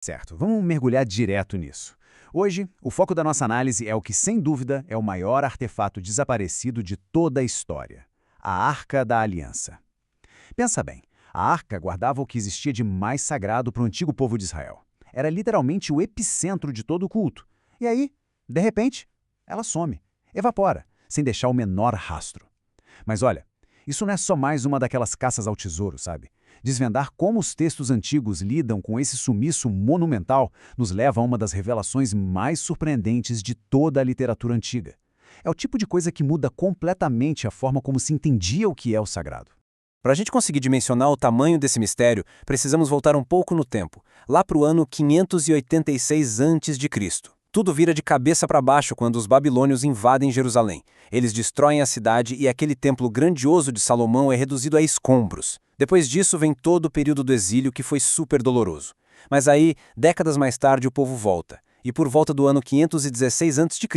Certo, vamos mergulhar direto nisso. Hoje, o foco da nossa análise é o que, sem dúvida, é o maior artefato desaparecido de toda a história: a Arca da Aliança. Pensa bem, a Arca guardava o que existia de mais sagrado para o antigo povo de Israel. Era literalmente o epicentro de todo o culto. E aí, de repente, ela some, evapora, sem deixar o menor rastro. Mas olha, isso não é só mais uma daquelas caças ao tesouro, sabe? Desvendar como os textos antigos lidam com esse sumiço monumental nos leva a uma das revelações mais surpreendentes de toda a literatura antiga. É o tipo de coisa que muda completamente a forma como se entendia o que é o sagrado. Para a gente conseguir dimensionar o tamanho desse mistério, precisamos voltar um pouco no tempo, lá para o ano 586 a.C. Tudo vira de cabeça para baixo quando os babilônios invadem Jerusalém. Eles destroem a cidade e aquele templo grandioso de Salomão é reduzido a escombros. Depois disso vem todo o período do exílio, que foi super doloroso. Mas aí, décadas mais tarde, o povo volta. E por volta do ano 516 a.C.,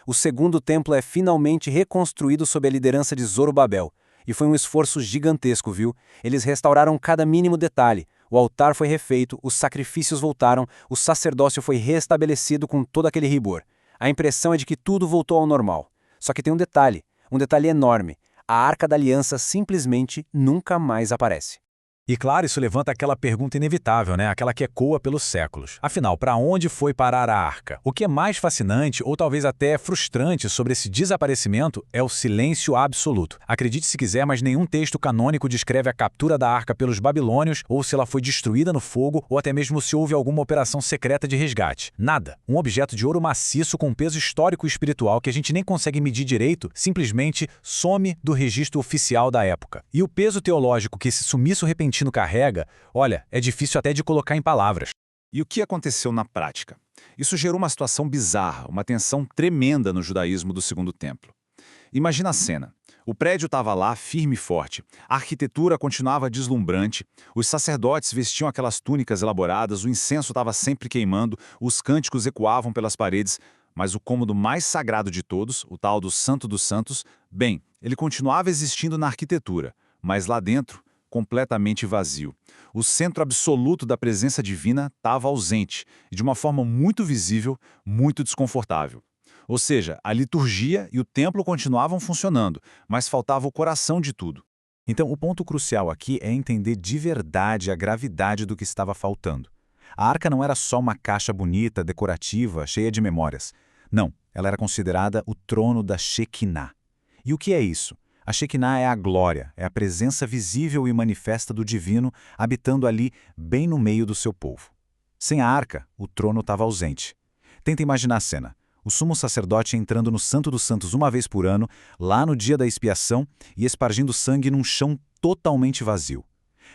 o segundo templo é finalmente reconstruído sob a liderança de Zorobabel. E foi um esforço gigantesco, viu? Eles restauraram cada mínimo detalhe. O altar foi refeito, os sacrifícios voltaram, o sacerdócio foi restabelecido com todo aquele rigor. A impressão é de que tudo voltou ao normal. Só que tem um detalhe enorme. A Arca da Aliança simplesmente nunca mais aparece. E claro, isso levanta aquela pergunta inevitável, né? Aquela que ecoa pelos séculos. Afinal, para onde foi parar a Arca? O que é mais fascinante, ou talvez até frustrante sobre esse desaparecimento, é o silêncio absoluto. Acredite se quiser, mas nenhum texto canônico descreve a captura da Arca pelos babilônios, ou se ela foi destruída no fogo, ou até mesmo se houve alguma operação secreta de resgate. Nada. Um objeto de ouro maciço com peso histórico e espiritual que a gente nem consegue medir direito, simplesmente some do registro oficial da época. E o peso teológico que esse sumiço repentino carrega, olha, é difícil até de colocar em palavras. E o que aconteceu na prática? Isso gerou uma situação bizarra, uma tensão tremenda no judaísmo do Segundo Templo. Imagina a cena. O prédio estava lá, firme e forte. A arquitetura continuava deslumbrante. Os sacerdotes vestiam aquelas túnicas elaboradas, o incenso estava sempre queimando, os cânticos ecoavam pelas paredes. Mas o cômodo mais sagrado de todos, o tal do Santo dos Santos, bem, ele continuava existindo na arquitetura, mas lá dentro, completamente vazio. O centro absoluto da presença divina estava ausente, e de uma forma muito visível, muito desconfortável. Ou seja, a liturgia e o templo continuavam funcionando, mas faltava o coração de tudo. Então, o ponto crucial aqui é entender de verdade a gravidade do que estava faltando. A arca não era só uma caixa bonita, decorativa, cheia de memórias. Não, ela era considerada o trono da Shekinah. E o que é isso? A Shekinah é a glória, é a presença visível e manifesta do divino habitando ali, bem no meio do seu povo. Sem a arca, o trono estava ausente. Tenta imaginar a cena. O sumo sacerdote entrando no Santo dos Santos uma vez por ano, lá no dia da expiação, e espargindo sangue num chão totalmente vazio.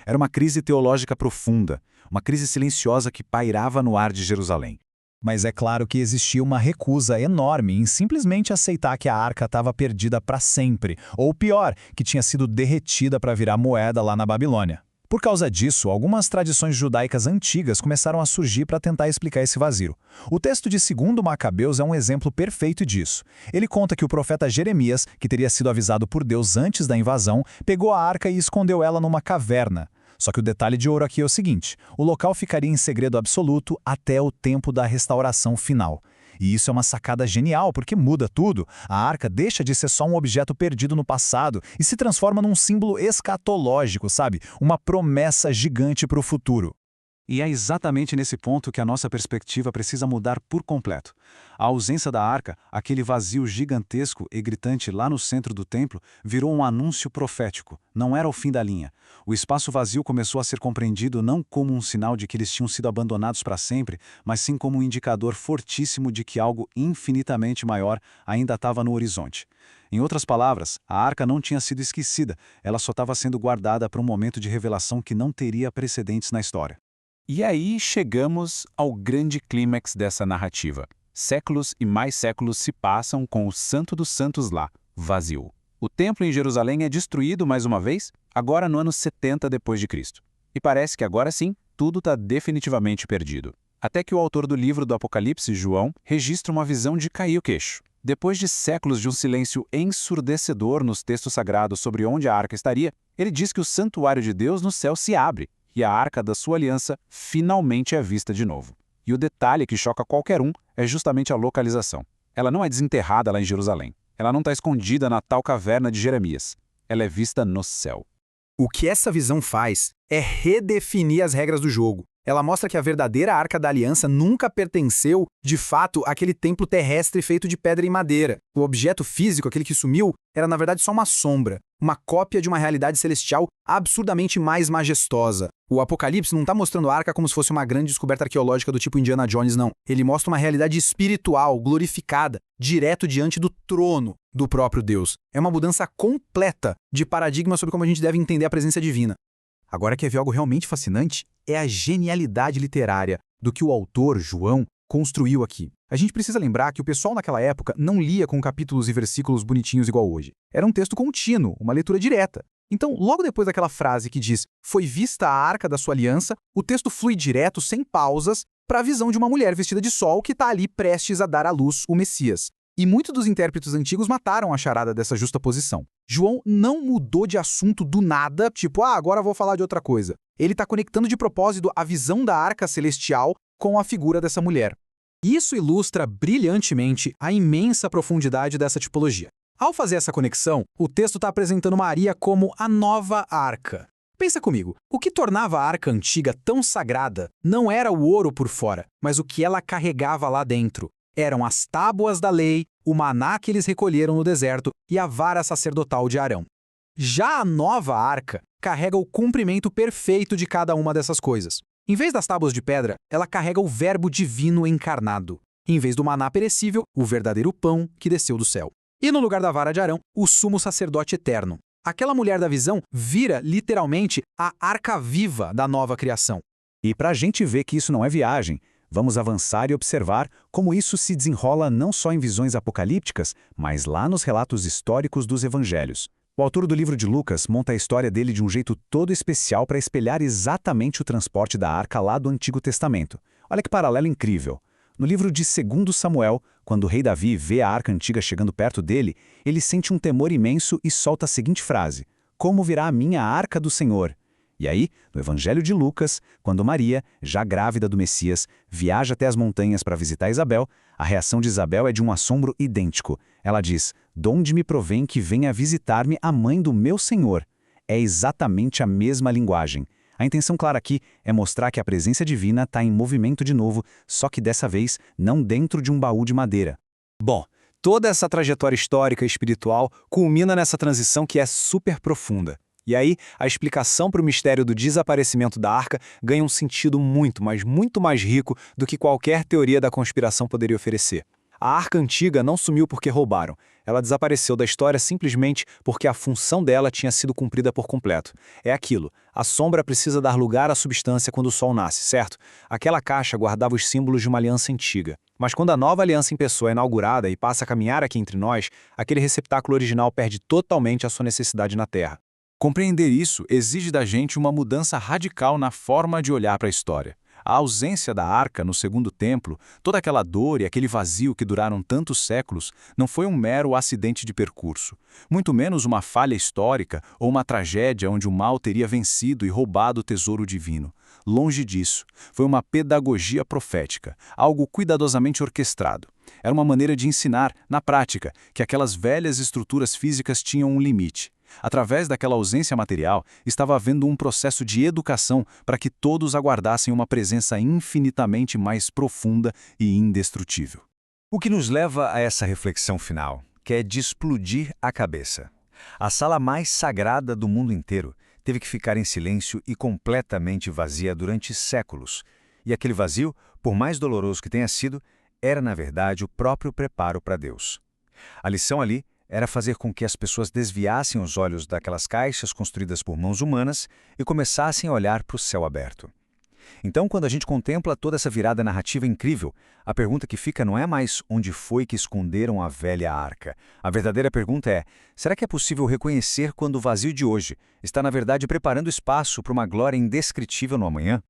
Era uma crise teológica profunda, uma crise silenciosa que pairava no ar de Jerusalém. Mas é claro que existia uma recusa enorme em simplesmente aceitar que a arca estava perdida para sempre, ou pior, que tinha sido derretida para virar moeda lá na Babilônia. Por causa disso, algumas tradições judaicas antigas começaram a surgir para tentar explicar esse vazio. O texto de 2 Macabeus é um exemplo perfeito disso. Ele conta que o profeta Jeremias, que teria sido avisado por Deus antes da invasão, pegou a arca e escondeu ela numa caverna. Só que o detalhe de ouro aqui é o seguinte: o local ficaria em segredo absoluto até o tempo da restauração final. E isso é uma sacada genial, porque muda tudo. A arca deixa de ser só um objeto perdido no passado e se transforma num símbolo escatológico, sabe? Uma promessa gigante para o futuro. E é exatamente nesse ponto que a nossa perspectiva precisa mudar por completo. A ausência da arca, aquele vazio gigantesco e gritante lá no centro do templo, virou um anúncio profético. Não era o fim da linha. O espaço vazio começou a ser compreendido não como um sinal de que eles tinham sido abandonados para sempre, mas sim como um indicador fortíssimo de que algo infinitamente maior ainda estava no horizonte. Em outras palavras, a arca não tinha sido esquecida, ela só estava sendo guardada para um momento de revelação que não teria precedentes na história. E aí chegamos ao grande clímax dessa narrativa. Séculos e mais séculos se passam com o Santo dos Santos lá, vazio. O templo em Jerusalém é destruído mais uma vez, agora no ano 70 d.C. E parece que agora sim, tudo está definitivamente perdido. Até que o autor do livro do Apocalipse, João, registra uma visão de cair o queixo. Depois de séculos de um silêncio ensurdecedor nos textos sagrados sobre onde a arca estaria, ele diz que o santuário de Deus no céu se abre. e a Arca da sua aliança finalmente é vista de novo. E o detalhe que choca qualquer um é justamente a localização. Ela não é desenterrada lá em Jerusalém. Ela não está escondida na tal caverna de Jeremias. Ela é vista no céu. O que essa visão faz é redefinir as regras do jogo. Ela mostra que a verdadeira Arca da Aliança nunca pertenceu, de fato, àquele templo terrestre feito de pedra e madeira. O objeto físico, aquele que sumiu, era na verdade só uma sombra, uma cópia de uma realidade celestial absurdamente mais majestosa. O Apocalipse não está mostrando a Arca como se fosse uma grande descoberta arqueológica do tipo Indiana Jones, não. Ele mostra uma realidade espiritual, glorificada, direto diante do trono do próprio Deus. É uma mudança completa de paradigma sobre como a gente deve entender a presença divina. Agora, quer ver algo realmente fascinante? É a genialidade literária do que o autor, João, construiu aqui. A gente precisa lembrar que o pessoal naquela época não lia com capítulos e versículos bonitinhos igual hoje. Era um texto contínuo, uma leitura direta. Então, logo depois daquela frase que diz "foi vista a arca da sua aliança", o texto flui direto, sem pausas, para a visão de uma mulher vestida de sol que está ali prestes a dar à luz o Messias. E muitos dos intérpretes antigos mataram a charada dessa justaposição. João não mudou de assunto do nada, tipo, agora vou falar de outra coisa. Ele está conectando de propósito a visão da arca celestial com a figura dessa mulher. Isso ilustra brilhantemente a imensa profundidade dessa tipologia. Ao fazer essa conexão, o texto está apresentando Maria como a nova arca. Pensa comigo, o que tornava a arca antiga tão sagrada não era o ouro por fora, mas o que ela carregava lá dentro. Eram as tábuas da lei, o maná que eles recolheram no deserto e a vara sacerdotal de Arão. Já a nova arca carrega o cumprimento perfeito de cada uma dessas coisas. Em vez das tábuas de pedra, ela carrega o verbo divino encarnado. Em vez do maná perecível, o verdadeiro pão que desceu do céu. E no lugar da vara de Arão, o sumo sacerdote eterno. Aquela mulher da visão vira, literalmente, a arca viva da nova criação. E para a gente ver que isso não é viagem, vamos avançar e observar como isso se desenrola não só em visões apocalípticas, mas lá nos relatos históricos dos evangelhos. O autor do livro de Lucas monta a história dele de um jeito todo especial para espelhar exatamente o transporte da arca lá do Antigo Testamento. Olha que paralelo incrível. No livro de 2 Samuel, quando o rei Davi vê a arca antiga chegando perto dele, ele sente um temor imenso e solta a seguinte frase: "Como virá a minha arca do Senhor?" E aí, no Evangelho de Lucas, quando Maria, já grávida do Messias, viaja até as montanhas para visitar Isabel, a reação de Isabel é de um assombro idêntico. Ela diz: "Donde me provém que venha visitar-me a mãe do meu Senhor?" É exatamente a mesma linguagem. A intenção clara aqui é mostrar que a presença divina está em movimento de novo, só que dessa vez não dentro de um baú de madeira. Bom, toda essa trajetória histórica e espiritual culmina nessa transição que é super profunda. E aí, a explicação para o mistério do desaparecimento da arca ganha um sentido muito, mas muito mais rico do que qualquer teoria da conspiração poderia oferecer. A arca antiga não sumiu porque roubaram. Ela desapareceu da história simplesmente porque a função dela tinha sido cumprida por completo. É aquilo, a sombra precisa dar lugar à substância quando o sol nasce, certo? Aquela caixa guardava os símbolos de uma aliança antiga. Mas quando a nova aliança em pessoa é inaugurada e passa a caminhar aqui entre nós, aquele receptáculo original perde totalmente a sua necessidade na Terra. Compreender isso exige da gente uma mudança radical na forma de olhar para a história. A ausência da arca no segundo templo, toda aquela dor e aquele vazio que duraram tantos séculos, não foi um mero acidente de percurso, muito menos uma falha histórica ou uma tragédia onde o mal teria vencido e roubado o tesouro divino. Longe disso, foi uma pedagogia profética, algo cuidadosamente orquestrado. Era uma maneira de ensinar, na prática, que aquelas velhas estruturas físicas tinham um limite. Através daquela ausência material, estava havendo um processo de educação para que todos aguardassem uma presença infinitamente mais profunda e indestrutível. O que nos leva a essa reflexão final, que é de explodir a cabeça. A sala mais sagrada do mundo inteiro teve que ficar em silêncio e completamente vazia durante séculos. E aquele vazio, por mais doloroso que tenha sido, era na verdade o próprio preparo para Deus. A lição ali era fazer com que as pessoas desviassem os olhos daquelas caixas construídas por mãos humanas e começassem a olhar para o céu aberto. Então, quando a gente contempla toda essa virada narrativa incrível, a pergunta que fica não é mais onde foi que esconderam a velha arca. A verdadeira pergunta é: será que é possível reconhecer quando o vazio de hoje está, na verdade, preparando espaço para uma glória indescritível no amanhã?